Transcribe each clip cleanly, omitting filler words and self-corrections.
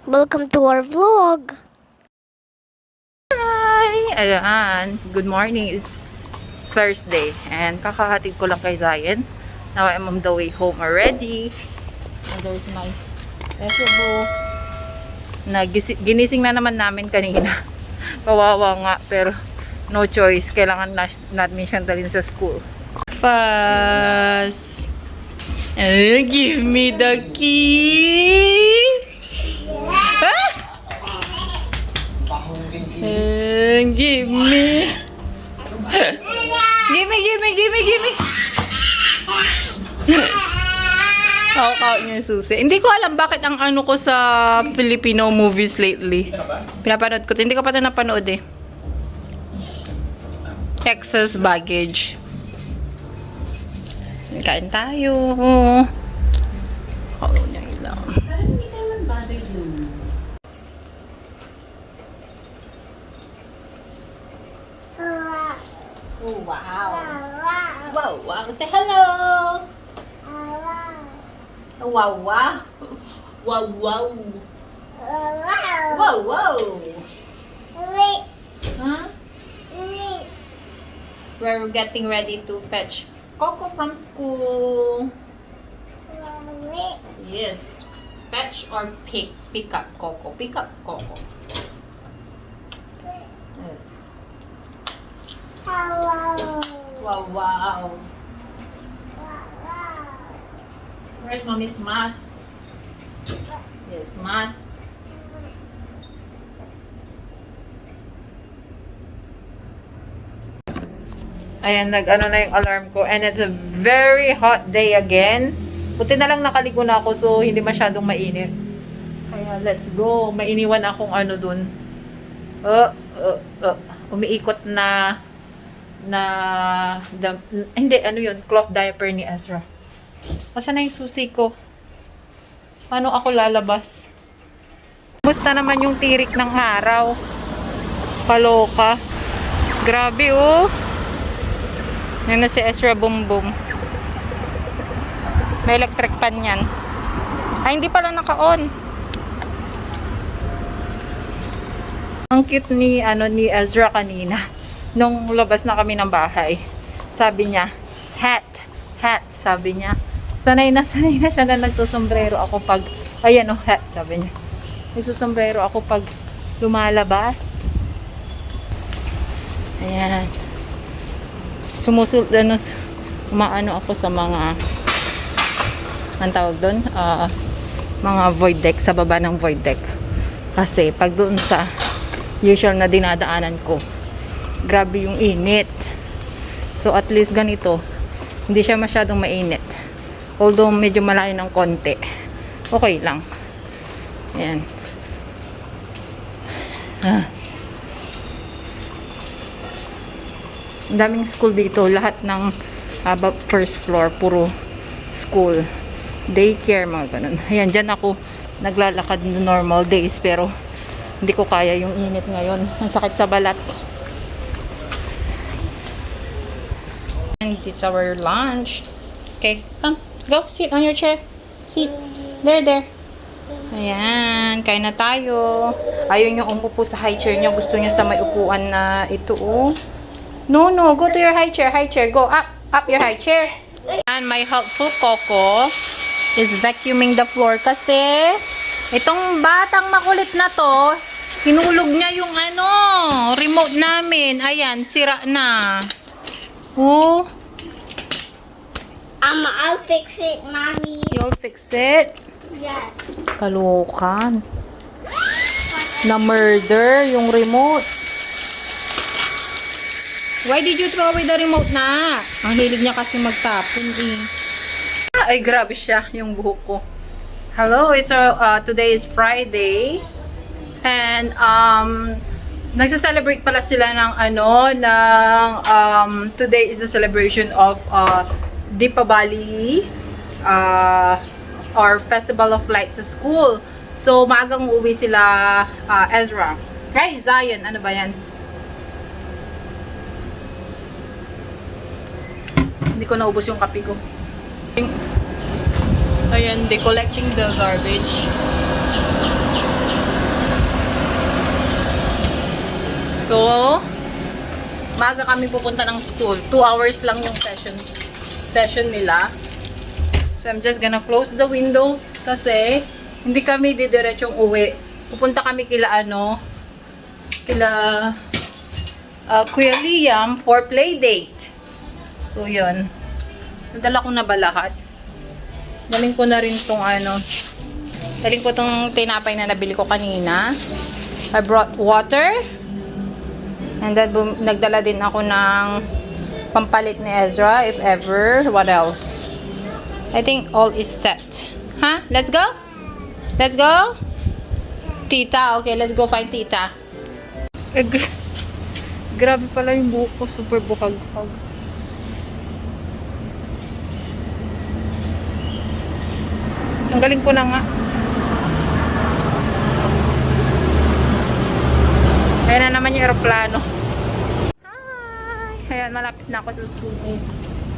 Welcome to our vlog. Hi! Ayan. Good morning. It's Thursday. And kakahatid ko lang kay Zion. Now I'm on the way home already. And there's my Esubo. Ginising na naman namin kanina. Kawawa nga. Pero no choice. Kailangan natin siyang dalhin sa school. Fast. Give me the key. Ah! And give me. Gimme. Hawak niya yung susi. Hindi ko alam bakit ang ano ko sa Filipino movies lately. Pinapanood ko. Hindi ko pa ito napanood eh. Excess baggage. Kain tayo. Oh, niya lang. Hindi ka naman bothered nun. Oh, wow. Wow. Say hello. Wow. Huh? We're getting ready to fetch Coco from school. Yes. Fetch or pick up Coco. Pick up Coco. Yes. Wow. Where's mommy's mask? Yes, mask. Ayan, nag-ano na yung alarm ko. And it's a very hot day again. Buti na lang nakaligo na ako so hindi masyadong mainit. Kaya let's go. May iniwan akong ano dun. Umiikot na hindi, ano yun? Cloth diaper ni Ezra. Asan na yung susi ko? Paano ako lalabas? Kumusta naman yung tirik ng araw? Kaloka. Grabe oh. Yan na si Ezra Bumbum. May electric pan yan. Ay, hindi pala naka-on. Ang cute ni Ezra kanina. Nung labas na kami ng bahay. Sabi niya, hat, sabi niya. Sanay na siya na nagsusombrero ako pag, ayan o, hat, sabi niya. Nagsusombrero ako pag lumalabas. Ayan. Umaano ako sa mga, ang tawag doon, mga void deck, sa baba ng void deck. Kasi, pag doon sa usual na dinadaanan ko, grabe yung init. So, at least ganito, hindi siya masyadong mainit. Although, medyo malayo ng konti. Okay lang. Ayan. Ang daming school dito. Lahat ng first floor, puro school. Daycare, mga ganun. Ayan, dyan ako naglalakad no normal days. Pero, hindi ko kaya yung init ngayon. Ang sakit sa balat. And it's our lunch. Okay, come. Go, sit on your chair. Sit. There. Ayan, kain na tayo. Ayaw nyo umupo sa high chair nyo. Gusto nyo sa may upuan na ito, oh. No, go to your high chair. Go up your high chair. And my helpful Coco is vacuuming the floor kasi itong batang makulit na to, hinulog niya yung remote namin. Ayan, sira na. Oh. I'll fix it, Mommy. You'll fix it? Yes. Kalokan. Na murder yung remote. Why did you throw away the remote na? Ang hilig niya kasi magtapon eh. Ay, grabe siya yung buhok ko. Hello, today is Friday. And nagsa-celebrate pala sila ng today is the celebration of Deepavali or Festival of Lights sa school. So, maagang uuwi sila Ezra. Hey, Zion, ano ba yan? Hindi ko naubos yung kape ko. Ayan, they collecting the garbage. So, maaga kami pupunta ng school. 2 hours lang yung session nila. So, I'm just gonna close the windows kasi hindi kami didiretsong uwi. Pupunta kami kila Kuya Liam for play date. So, yun. Nadala ko na ba lahat? Daling ko na rin tong daling ko tong tinapay na nabili ko kanina. I brought water. And then, nagdala din ako ng pampalit ni Ezra, if ever. What else? I think all is set. Huh? Let's go? Let's go? Tita. Okay, let's go find Tita. Grabe pala yung buhok ko. Super bukag-bukag. Ang galing ko na nga. Ayan na naman yung aeroplano. Hi! Ayan, malapit na ako sa school.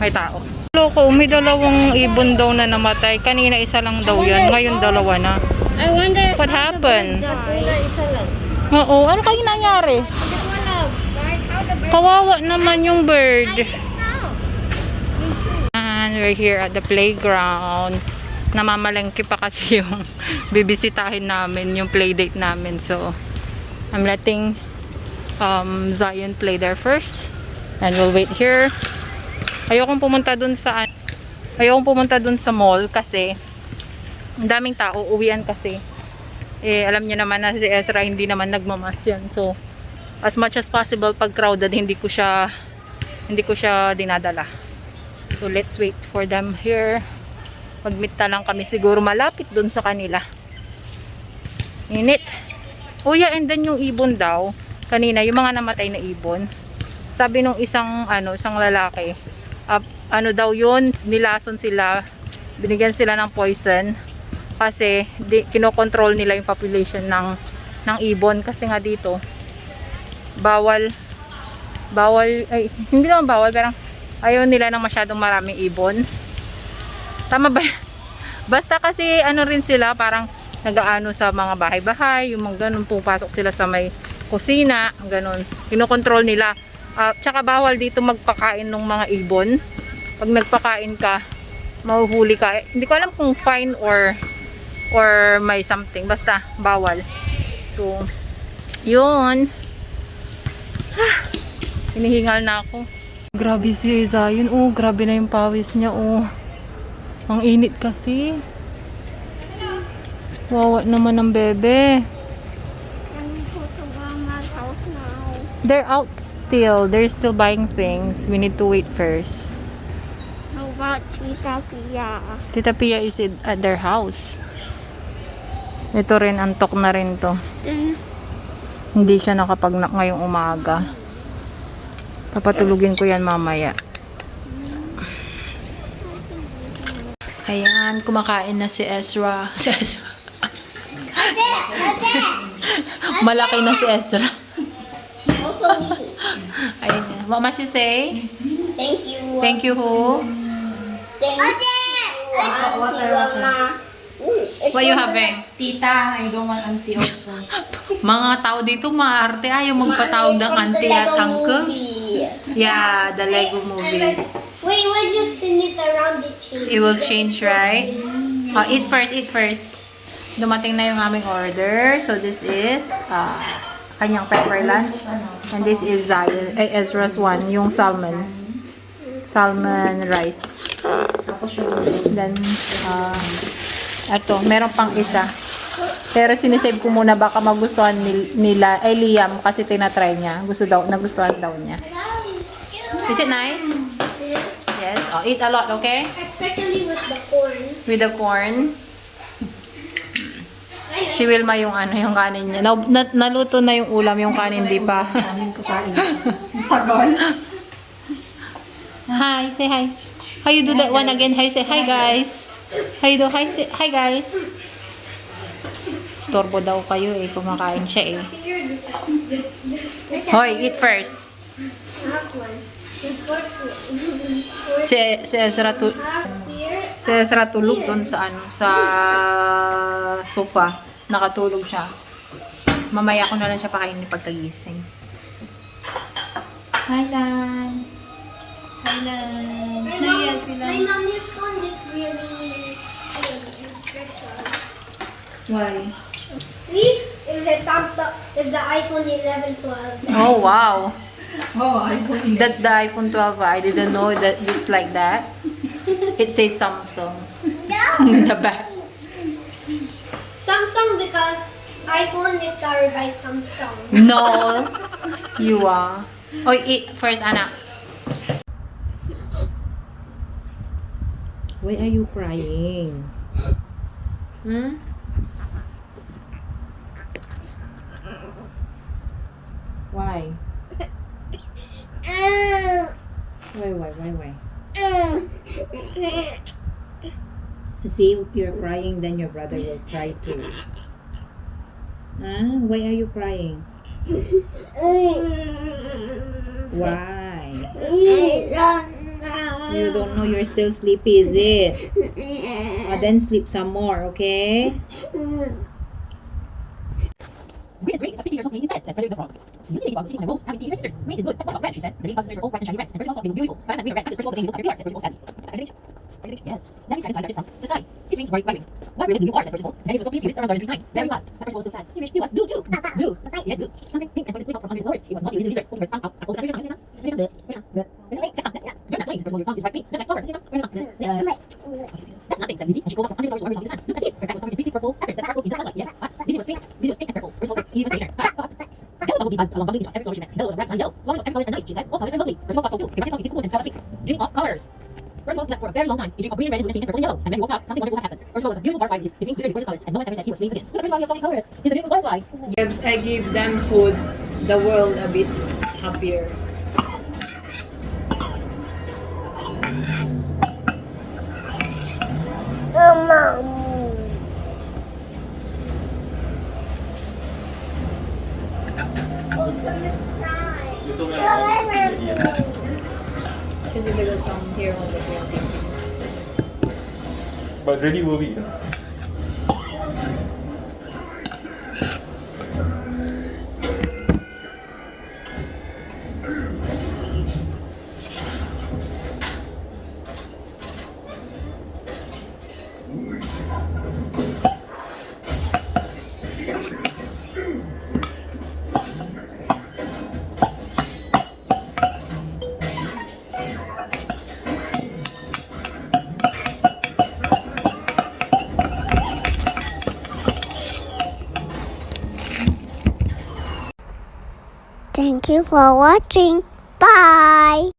May tao. Loko, may 2 ibon daw na namatay. Kanina isa lang daw yan. Ngayon 2 na. I wonder What happened? isa lang. Oo, ano kayo nangyari? Kawawa naman yung bird. And we're here at the playground. Namamalengke pa kasi yung bibisitahin namin, yung playdate namin. So, I'm letting Zion play there first. And we'll wait here. Ayokong pumunta dun sa mall kasi ang daming tao, uwian kasi. Alam niyo naman na si Ezra hindi naman nagmamas yan. So, as much as possible pag crowded, hindi ko siya dinadala. So, let's wait for them here. Mag-meet na lang kami siguro malapit dun sa kanila. Init. Oh yeah, and then yung ibon daw, kanina, yung mga namatay na ibon, sabi nung isang lalaki, daw yun, nilason sila, binigyan sila ng poison, kasi kinokontrol nila yung population ng ibon, kasi nga dito, bawal, hindi naman bawal, pero ayaw nila ng masyadong maraming ibon. Tama ba? Basta kasi rin sila, parang nag-aano sa mga bahay-bahay, yung mga ganun, pupasok sila sa may kusina, ganun. Kinokontrol nila. Tsaka bawal dito magpakain ng mga ibon. Pag nagpakain ka, mahuhuli ka. Hindi ko alam kung fine or may something. Basta, bawal. So, yun. Hinihingal na ako. Grabe si Zion. Oh, grabe na yung pawis niya. Oh. Ang init kasi. Wawa naman ng bebe. They're out still. They're still buying things. We need to wait first. How about Tita Pia? Tita Pia is at their house. Ito rin, antok na rin to. Hindi siya nakapagnak ngayong umaga. Papatulugin ko yan mamaya. Ayan, kumakain na si Ezra. Si Ezra. Malaki na si Ezra. Also me. Ayan. What must you say? Thank you. Thank you who? Thank you, Auntie Wilma. What you having? Tita, I don't want auntie also. Mga tao dito maarte, ayaw magpatawag ng auntie at uncle. Yeah, the Lego movie. Wait, when you spin it around, it changes. It will change, right? Eat first, eat first. Dumating na yung aming order. So, this is kanyang pepper lunch. And this is Ezra's one, yung salmon. Salmon rice. Then, ito, meron pang isa. Pero sinisave ko muna, baka magustuhan nila, Liam, kasi tinatry niya. Nagustuhan daw niya. Is it nice? Yes. Oh, eat a lot, okay? Especially with the corn. With the corn. Si Wilma yung yung kanin niya. Naluto na yung ulam, yung kanin di pa. Kanin sa sain. Tagal. Hi, say hi. How you do that one again? How you say hi guys? How you do? Hi guys. Storbo daw kayo eh, kumakain siya eh. Hoy, eat first. Si Ezra tulog doon sa sa sofa. Nakatulog siya. Mamaya ko na lang siya pakainin pagkagising. Hi, Lance. Hi, Lance. Naiya sila. My mommy's phone is really special. Why? See? It's a Samsung. It's the iPhone 11, 12. Oh, wow. Oh, iPhone. That's the iPhone 12. I didn't know that it's like that. It says Samsung in the back. Samsung because iPhone is powered by Samsung. No, you are. Oh, eat first, Anna. Why are you crying? Huh? Why? Why? See, if you're crying, then your brother will cry too. Huh? Why are you crying? Why? You don't know you're still sleepy, is it? Then sleep some more, okay? Grace, it's a pity you're so clean instead, said Frederick the Frog. You see Ladybug was eating my rose, having tea with her sisters. Green is good, but not red, she said. The Ladybug's sisters were old, bright and shiny red, and Percival thought they were beautiful. But I'm not being red, but Percival thought they looked like said Percival sadly. Yes. That is trying to fly from the sky. His wings were right wing. What really do you are, said Percival. And he was so pleased he reached around 3 times. Very fast. But Percival was still sad. He was blue too. Blue. Yes, blue. Something pink and pointed quick out from under the doors. He was naughty, lizard. Hold her tongue out. Hold the you're not planes. Percival, your tongue is bright pink. Just like flower. That's nothing, said Lizzie, and she rolled out from under the doors where her was on the sun. Look at this. Her back was covered in pretty purple peppers that sparkled in the sunlight. Yes. What? Lizzie was pink. Lizzie was pink and purple. Percival looked even cleaner. Yellow bumblebee buzzed along bubbling into every flower she met. Yellow was a bright sunny yellow. Flowers of every color are nice, she said. All colors are lovely. Percival thought so too. He ran his foot and fell asleep. Dream of colors. Percival slept for a very long time. He dreamed of green, red, blue, and pink, and purple, and yellow. And when he woke up, something wonderful happened. Percival was a beautiful butterfly with his wings glittered with gorgeous colors, and no one ever said he was sleeping again. Look at Percival, he has so many colors. He's a beautiful butterfly. If I give them food, the world a bit happier. She's a little come here on the 20th. But really worth it. Thank you for watching. Bye.